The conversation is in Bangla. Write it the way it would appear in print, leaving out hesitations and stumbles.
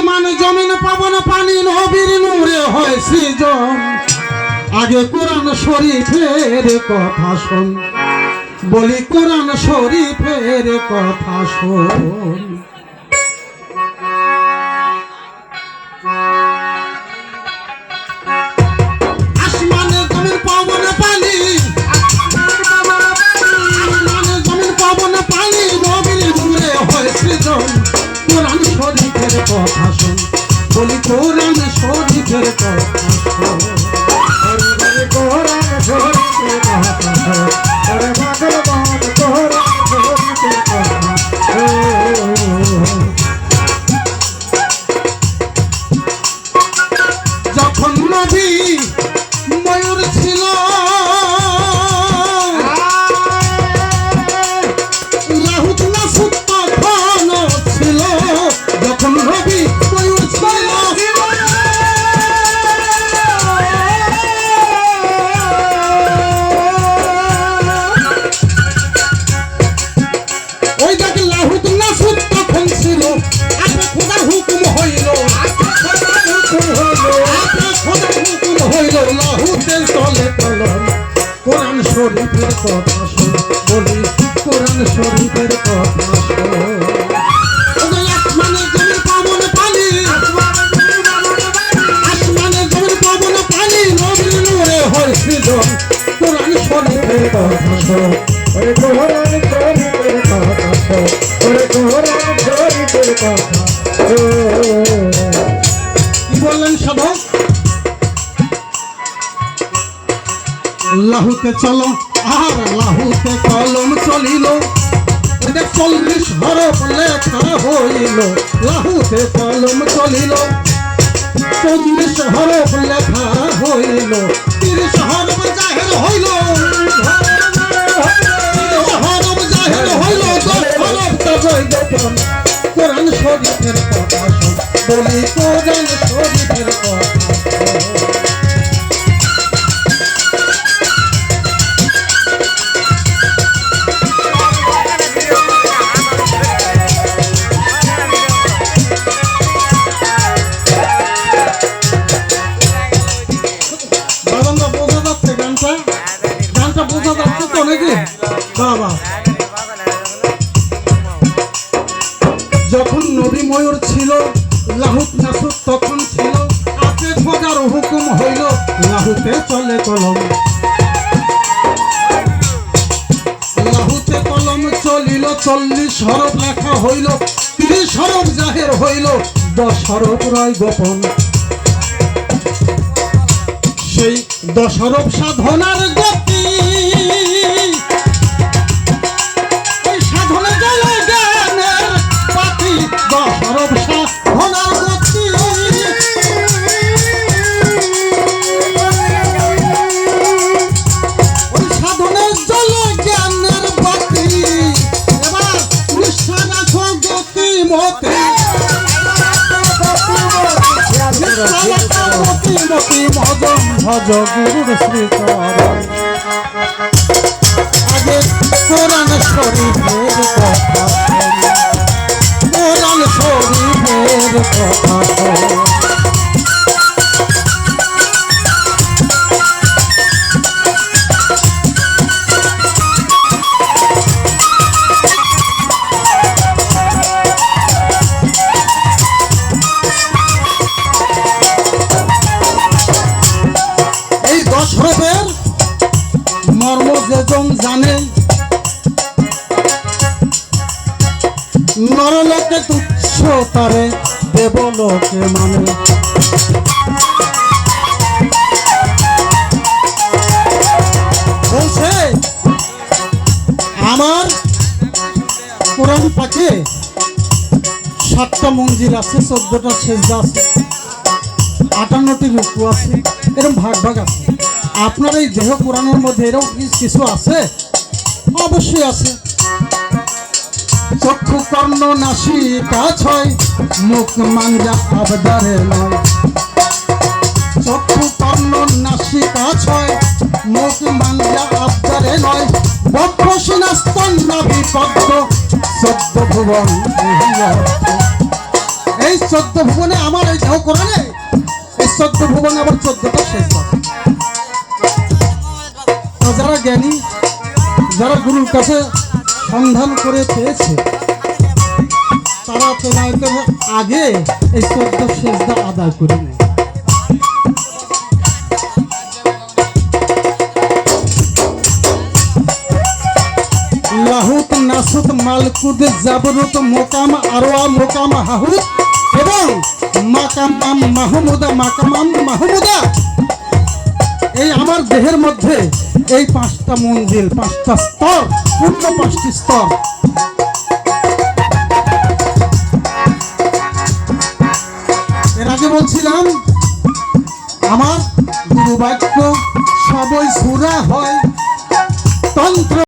আসমান জমিন পবন পানি নবীর নূরে হয় সৃজন আগে কোরআন শরীফের কথা শোন বলি কোরআন শরীফের কথা শোন আসমান জমিন পবন পানি আসমান জমিন পবন পানি নবীর নূরে হয় সৃজন কোরআন শরীফের কথা শোন বলি কোরআন শরীফের কথা শোন কোরআন শরীফের কথা শোন আরে ভগবান কোরআন শরীফের কথা যখন নবী ময়ূর ছিল লাহুত নাসুত তখন ছিল যখন নবী ময়ূর ছিল ওই দেখ লাহুত নাসুত তখন ছিল আপনি খোদার হুকুম হইল লাহুতের তলে কলম কোরআন শরীফের কথা শোন বলি কোরআন শরীফের কথা শোন আসমানের জমির পবন পানি আসমানের জমির পবন পানি নবীর নূরে হয় সৃজন কোরআন শরীফের কথা শোন ওরে কোরআন শরীফের কথা শোন ওরে কোরআন শরীফের কথা কি বললেন সাধক লাহুতে চলো আর লাহুতে কলম চলিল 40 হরফ লেখা হইল লাহুতে কলম চলিল 40 হরফ লেখা হইল 30 হরফ জাহের হইল 30 হরফ জাহের হইল 10 হরফ তজয় গোপন কোরআন শরীফের কথা শোন বলি কোরআন শরীফের কথা শোন যখন নবী ময়ূর ছিল লাহুত নাসুত তখন ছিল আপনি খোদার হুকুম হইল লাহুতে চলে কলম লাহুতে কলম চলিল 40 হরফ লেখা হইল 30 হরফ জাহের হইল 10 হরফ রয় গোপন সেই 10 হরফ সাধনার গতি ভজ গুরুর শ্রীচরণ আগে কোরআন শরীফের কথা কোরআন শরীফের কথা মর্ম যেজন জানে নরলোকে তুচ্ছ তারে দেবলোকে মানে বলছে আমার কোরআন পাকে 7টা মঞ্জিল আছে 14টা সেজদা আছে 58টি রুকু আছে এরকম ভাগ ভাগ আছে আপনার এই দেহ কোরআনের মধ্যে এরকম কিছু আছে অবশ্যই আছে চক্ষু কর্ণ নাসিকা ছয় মুখ মাঞ্জা আবদারে নয় চক্ষু কর্ণ নাসিকা ছয় মুখ মাঞ্জা আবদারে নয় বক্ষ সিনাস্তন নাভি পদ্ম 14 ভুবন এই 14 ভুবনে আমার এই দেহ কোরআনে এই 14 ভুবনে আবার 14টা সেজদা। তো যারা জ্ঞানী, যারা গুরুর কাছে সন্ধান করে পেয়েছে, তারা তেলাওয়াতের আগে এই 14 সেজদা আদায় করে নেয়। লাহুত নাসুত মালকুদ জাবরুত মোকাম আরওয়া মোকাম হাহুত এবং মাকাম মাহমুদা মাকাম মাহমুদা, এই আমার দেহের মধ্যে এই 5টা মঞ্জিল, 5টা স্তর, পূর্ণ 5টি স্তর। এর আগে বলছিলাম আমার গুরু বাক্য সবই সুরা হয় তন্ত্র